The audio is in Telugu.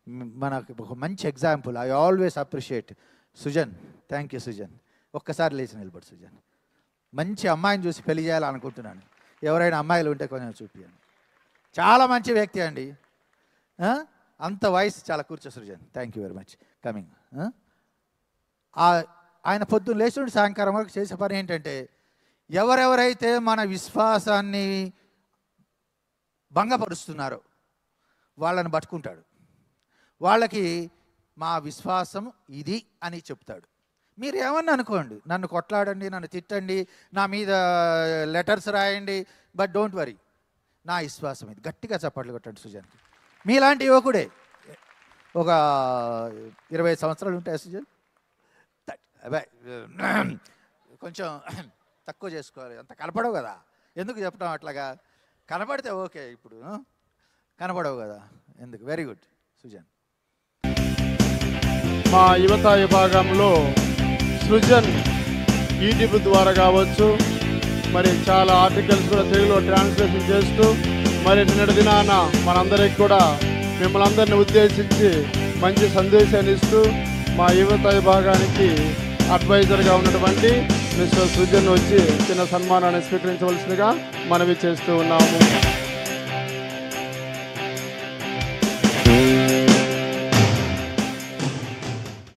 మనకు ఒక మంచి example. I always appreciate Sujan. Thank you Sujan. ఒక్కసారి లేచి నిలబడు సుజన్. మంచి అమ్మాయిని చూసి పెళ్లి చేయాలనుకుంటున్నాను. ఎవరైనా అమ్మాయిలు ఉంటే కొంచెం చూపించండి. చాలా మంచి వ్యక్తి అండి. అంత వయసు చాలా. కూర్చో Srujan. Thank you very much coming. ఆయన పొద్దున్న లేచి నుండి సాయంకాలం వరకు చేసే పని ఏంటంటే, ఎవరెవరైతే మన విశ్వాసాన్ని భంగపరుస్తున్నారో వాళ్ళని పట్టుకుంటాడు. వాళ్ళకి మా విశ్వాసం ఇది అని చెప్తాడు. మీరు ఏమన్నా అనుకోండి, నన్ను కొట్లాడండి, నన్ను తిట్టండి, నా మీద లెటర్స్ రాయండి, బట్ డోంట్ వరీ, నా విశ్వాసం ఇది. గట్టిగా చప్పట్లు కొట్టండి సుజన్కి. మీలాంటి యువకుడే. ఒక 20 సంవత్సరాలు ఉంటాయి సుజన్. కొంచెం తక్కువ చేసుకోవాలి. అంత కనపడవు కదా. ఎందుకు చెప్తాం అట్లాగా? కనపడితే ఓకే, ఇప్పుడు కనపడవు కదా ఎందుకు. Very good Sujan. మా యువత విభాగంలో సృజన్ యూట్యూబ్ ద్వారా కావచ్చు, మరి చాలా ఆర్టికల్స్ కూడా తెలుగులో ట్రాన్స్లేషన్ చేస్తూ, మరి నిన్నటి దినాన మనందరికి కూడా మిమ్మల్ని అందరినీ ఉద్దేశించి మంచి సందేశాన్ని ఇస్తూ మా యువత విభాగానికి అడ్వైజర్గా ఉన్నటువంటి మిస్టర్ సృజన్ వచ్చి చిన్న సన్మానాన్ని స్వీకరించవలసిందిగా మనవి చేస్తూ ఉన్నాము.